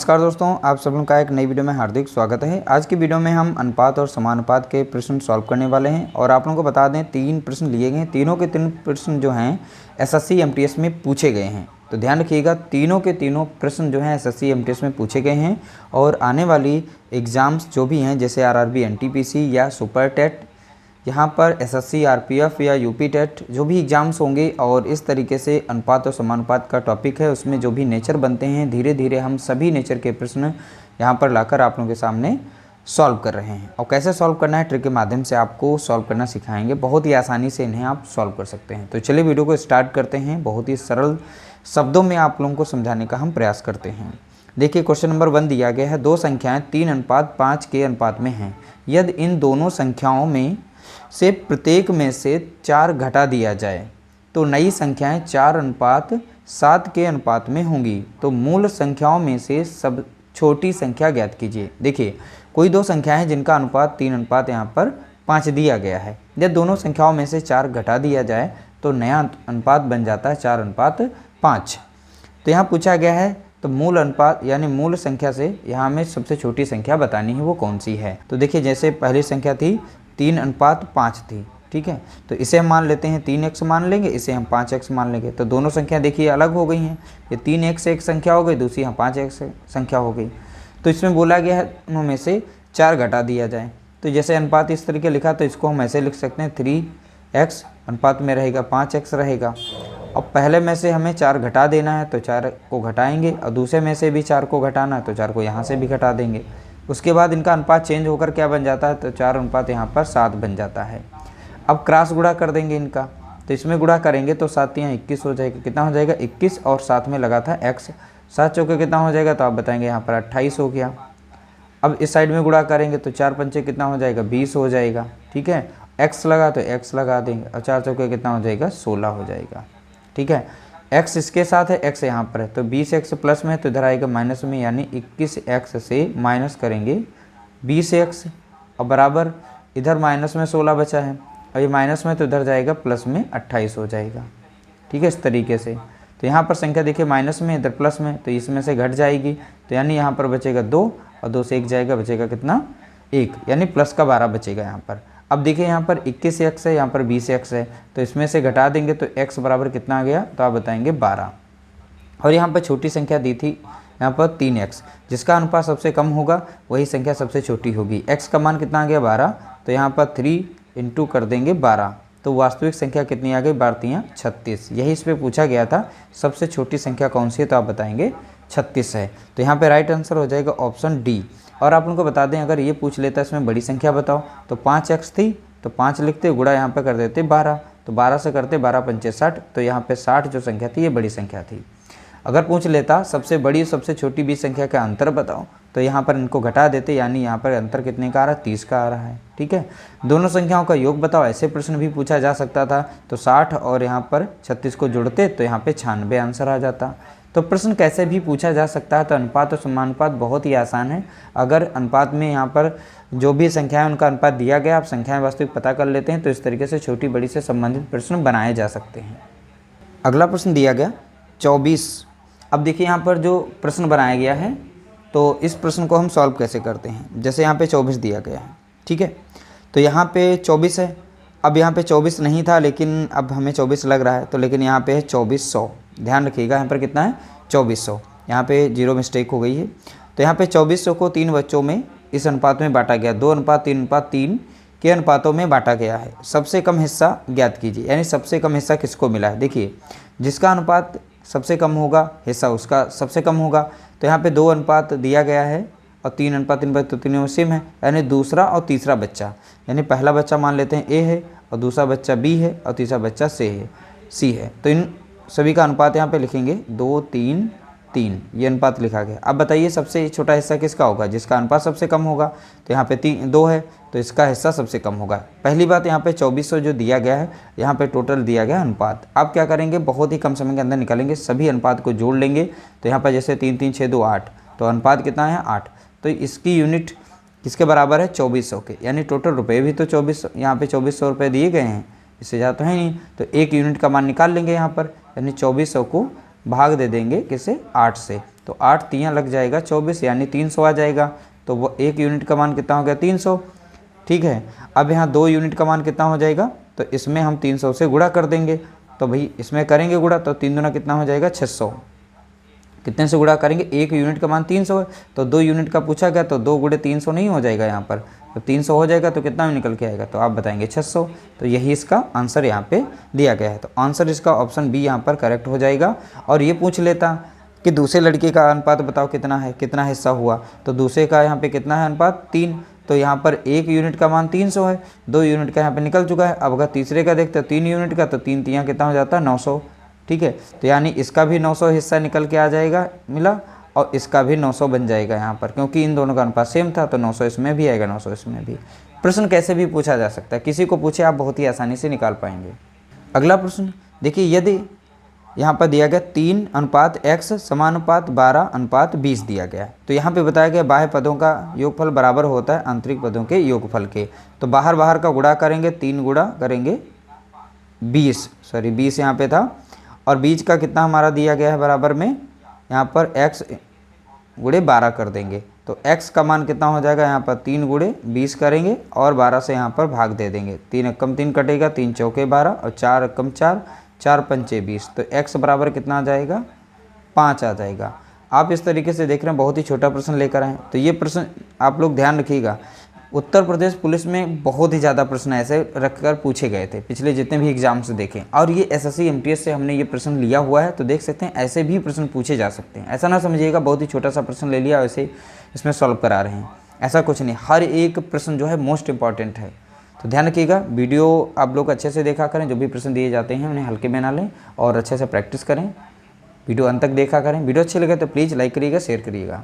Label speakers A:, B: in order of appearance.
A: नमस्कार दोस्तों, आप सब लोगों का एक नई वीडियो में हार्दिक स्वागत है। आज की वीडियो में हम अनुपात और समानुपात के प्रश्न सॉल्व करने वाले हैं और आप लोगों को बता दें 3 प्रश्न लिए गए हैं। तीनों के तीन प्रश्न जो हैं एसएससी एमटीएस में पूछे गए हैं, तो ध्यान रखिएगा तीनों के तीनों प्रश्न जो हैं एसएससी एमटीएस में पूछे गए हैं और आने वाली एग्ज़ाम्स जो भी हैं जैसे आरआरबी एनटीपीसी या सुपर टेट, यहाँ पर एसएससी आरपीएफ या यूपी टेट जो भी एग्ज़ाम्स होंगे और इस तरीके से अनुपात और समानुपात का टॉपिक है उसमें जो भी नेचर बनते हैं धीरे धीरे हम सभी नेचर के प्रश्न यहाँ पर लाकर आप लोगों के सामने सॉल्व कर रहे हैं। और कैसे सॉल्व करना है ट्रिक के माध्यम से आपको सॉल्व करना सिखाएंगे, बहुत ही आसानी से इन्हें आप सॉल्व कर सकते हैं। तो चलिए वीडियो को स्टार्ट करते हैं। बहुत ही सरल शब्दों में आप लोगों को समझाने का हम प्रयास करते हैं। देखिए क्वेश्चन नंबर 1 दिया गया है, दो संख्याएँ 3:5 के अनुपात में हैं। यदि इन दोनों संख्याओं में से प्रत्येक में से 4 घटा दिया जाए तो नई संख्याएं 4:7 के अनुपात में होंगी। तो मूल संख्याओं में से सब छोटी संख्या ज्ञात कीजिए। देखिए कोई दो संख्याएं हैं जिनका अनुपात 3 यहाँ पर 5 दिया गया है। यदि दोनों संख्याओं में से 4 घटा दिया जाए तो नया अनुपात बन जाता है 4:5। तो यहाँ पूछा गया है तो मूल अनुपात यानी मूल संख्या से यहाँ हमें सबसे छोटी संख्या बतानी है, वो कौन सी है। तो देखिए जैसे पहली संख्या थी 3:5 थी, ठीक है, तो इसे हम मान लेते हैं 3x मान लेंगे, इसे हम 5x मान लेंगे। तो दोनों संख्या देखिए अलग हो गई हैं, ये 3x एक संख्या हो गई, दूसरी यहाँ 5x संख्या हो गई। तो इसमें बोला गया है उनमें से 4 घटा दिया जाए। तो जैसे अनुपात इस तरीके लिखा तो इसको हम ऐसे लिख सकते हैं 3x अनुपात में रहेगा 5x रहेगा। अब पहले में से हमें 4 घटा देना है तो 4 को घटाएंगे और दूसरे में से भी 4 को घटाना है तो 4 को यहाँ से भी घटा देंगे। उसके बाद इनका अनुपात चेंज होकर क्या बन जाता है तो 4 यहाँ पर 7 बन जाता है। अब क्रॉस गुणा कर देंगे इनका, तो इसमें गुणा करेंगे तो 7 यहाँ 21 हो जाएगा। कितना हो जाएगा 21 और साथ में लगा था x, 7 चौके कितना हो जाएगा तो आप बताएंगे यहाँ पर 28 हो गया। अब इस साइड में गुणा करेंगे तो 4 पंचे कितना हो जाएगा 20 हो जाएगा, ठीक है, x लगा तो x लगा देंगे और 4 चौके कितना हो जाएगा 16 हो जाएगा, ठीक है। x इसके साथ है, x यहाँ पर है तो 20x प्लस में है तो इधर आएगा माइनस में, यानी 21x से माइनस करेंगे 20x और बराबर इधर माइनस में 16 बचा है और ये माइनस में तो इधर जाएगा प्लस में 28 हो जाएगा, ठीक है, इस तरीके से। तो यहाँ पर संख्या देखिए माइनस में इधर प्लस में तो इसमें से घट जाएगी तो यानी यहाँ पर बचेगा 2 और 2 से 1 जाएगा, बचेगा कितना 1, यानी प्लस का 12 बचेगा यहाँ पर। अब देखिए यहाँ पर 21x है, यहाँ पर 20x है तो इसमें से घटा देंगे तो x बराबर कितना आ गया तो आप बताएंगे 12। और यहाँ पर छोटी संख्या दी थी यहाँ पर 3x, जिसका अनुपात सबसे कम होगा वही संख्या सबसे छोटी होगी। x का मान कितना आ गया 12, तो यहाँ पर 3 इंटू कर देंगे 12 तो वास्तविक संख्या कितनी आ गई 12×3 36। यही इस पर पूछा गया था सबसे छोटी संख्या कौन सी है तो आप बताएंगे 36 है। तो यहाँ पे राइट आंसर हो जाएगा ऑप्शन डी। और आप उनको बता दें अगर ये पूछ लेता इसमें बड़ी संख्या बताओ तो 5x थी तो 5 लिखते, गुणा यहाँ पे कर देते 12, तो 12 से करते 12 पंचे 60, तो यहाँ पे 60 जो संख्या थी ये बड़ी संख्या थी। अगर पूछ लेता सबसे बड़ी सबसे छोटी 20 संख्या का अंतर बताओ तो यहाँ पर इनको घटा देते, यानी यहाँ पर अंतर कितने का आ रहा है 30 का आ रहा है, ठीक है। दोनों संख्याओं का योग बताओ, ऐसे प्रश्न भी पूछा जा सकता था। तो 60 और यहाँ पर 36 को जोड़ते तो यहाँ पे 96 आंसर आ जाता। तो प्रश्न कैसे भी पूछा जा सकता है। तो अनुपात और समानुपात बहुत ही आसान है। अगर अनुपात में यहाँ पर जो भी संख्या है उनका अनुपात दिया गया, आप संख्याएं वास्तविक पता कर लेते हैं तो इस तरीके से छोटी बड़ी से संबंधित प्रश्न बनाए जा सकते हैं। अगला प्रश्न दिया गया 24। अब देखिए यहाँ पर जो प्रश्न बनाया गया है तो इस प्रश्न को हम सॉल्व कैसे करते हैं। जैसे यहाँ पे 24 दिया गया है, ठीक है, तो यहाँ पे 24 है। अब यहाँ पे 24 नहीं था लेकिन अब हमें 24 लग रहा है तो लेकिन यहाँ पे है 2400। ध्यान रखिएगा यहाँ पर कितना है 2400, यहाँ पे 0 मिस्टेक हो गई है। तो यहाँ पे 2400 को 3 बच्चों में इस अनुपात में बांटा गया, 2:3:3 के अनुपातों में बांटा गया है। सबसे कम हिस्सा ज्ञात कीजिए, यानी सबसे कम हिस्सा किसको मिला है। देखिए जिसका अनुपात सबसे कम होगा हिस्सा उसका सबसे कम होगा। तो यहाँ पे 2 अनुपात दिया गया है और 3:3 तो तीनों में सेम है, यानी दूसरा और तीसरा बच्चा, यानी पहला बच्चा मान लेते हैं A है और दूसरा बच्चा B है और तीसरा बच्चा C है। तो इन सभी का अनुपात यहाँ पे लिखेंगे 2 3 3, ये अनुपात लिखा गया। अब बताइए सबसे छोटा हिस्सा किसका होगा, जिसका अनुपात सबसे कम होगा। तो यहाँ पे 2 है तो इसका हिस्सा सबसे कम होगा। पहली बात यहाँ पे 2400 जो दिया गया है, यहाँ पे टोटल दिया गया अनुपात। आप क्या करेंगे बहुत ही कम समय के अंदर निकालेंगे, सभी अनुपात को जोड़ लेंगे। तो यहाँ पर जैसे 3 3 6 2 8, तो अनुपात कितना है 8, तो इसकी यूनिट किसके बराबर है 2400 के, यानी टोटल रुपये भी तो 24 यहाँ पे 2400 रुपये दिए गए हैं, इससे ज़्यादा तो है नहीं। तो 1 यूनिट का मान निकाल लेंगे यहाँ पर, यानी 2400 को भाग दे देंगे किसे 8 से, तो 8 तियाँ लग जाएगा 24 यानी 300 आ जाएगा। तो वो 1 यूनिट का मान कितना हो गया 300। ठीक है, अब यहाँ 2 यूनिट का मान कितना हो जाएगा, तो इसमें हम 300 से गुणा कर देंगे। तो भाई इसमें करेंगे गुणा, तो 3 दूना कितना हो जाएगा 600। कितने से गुणा करेंगे, 1 यूनिट का मान 300 है, तो 2 यूनिट का पूछा गया, तो 2 गुणे 300 नहीं हो जाएगा यहाँ पर। तो 300 हो जाएगा तो कितना निकल के आएगा, तो आप बताएंगे 600। तो यही इसका आंसर यहाँ पे दिया गया है। तो आंसर इसका ऑप्शन बी यहाँ पर करेक्ट हो जाएगा। और ये पूछ लेता कि दूसरे लड़के का अनुपात बताओ कितना है, कितना हिस्सा हुआ, तो दूसरे का यहाँ पे कितना है अनुपात 3, तो यहाँ पर 1 यूनिट का मान 300 है, 2 यूनिट का यहाँ पे निकल चुका है। अब अगर तीसरे का देखते हैं 3 यूनिट का, तो 3 तियाँ कितना हो जाता है 900। ठीक है, तो यानी इसका भी 900 हिस्सा निकल के आ जाएगा मिला, और इसका भी 900 बन जाएगा यहाँ पर, क्योंकि इन दोनों का अनुपात सेम था। तो 900 इसमें भी आएगा, 900 इसमें भी। प्रश्न कैसे भी पूछा जा सकता है, किसी को पूछे आप बहुत ही आसानी से निकाल पाएंगे। अगला प्रश्न देखिए, यदि यहाँ पर दिया गया 3:x समानुपात 12:20 दिया गया है, तो यहाँ पे बताया गया बाह्य पदों का योगफल बराबर होता है आंतरिक पदों के योगफल के। तो बाहर का गुणा करेंगे, 3 गुणा करेंगे 20 यहाँ पे था, और बीच का कितना हमारा दिया गया है बराबर में, यहाँ पर x गुणे 12 कर देंगे। तो x का मान कितना हो जाएगा, यहाँ पर 3 गुणे 20 करेंगे और 12 से यहाँ पर भाग दे देंगे। 3 एकम 3 कटेगा, 3 चौके 12 और 4 एकम 4, 4 पंचे 20। तो x बराबर कितना आ जाएगा 5 आ जाएगा। आप इस तरीके से देख रहे हैं, बहुत ही छोटा प्रश्न लेकर आए। तो ये प्रश्न आप लोग ध्यान रखिएगा, उत्तर प्रदेश पुलिस में बहुत ही ज़्यादा प्रश्न ऐसे रखकर पूछे गए थे पिछले जितने भी एग्जाम से देखें, और ये एसएससी एमटीएस से हमने ये प्रश्न लिया हुआ है। तो देख सकते हैं ऐसे भी प्रश्न पूछे जा सकते हैं। ऐसा ना समझिएगा बहुत ही छोटा सा प्रश्न ले लिया वैसे इसमें सॉल्व करा रहे हैं, ऐसा कुछ नहीं। हर एक प्रश्न जो है मोस्ट इंपॉर्टेंट है। तो ध्यान रखिएगा, वीडियो आप लोग अच्छे से देखा करें, जो भी प्रश्न दिए जाते हैं उन्हें हल्के में ना लें और अच्छे से प्रैक्टिस करें। वीडियो अंत तक देखा करें। वीडियो अच्छी लगे तो प्लीज़ लाइक करिएगा, शेयर करिएगा।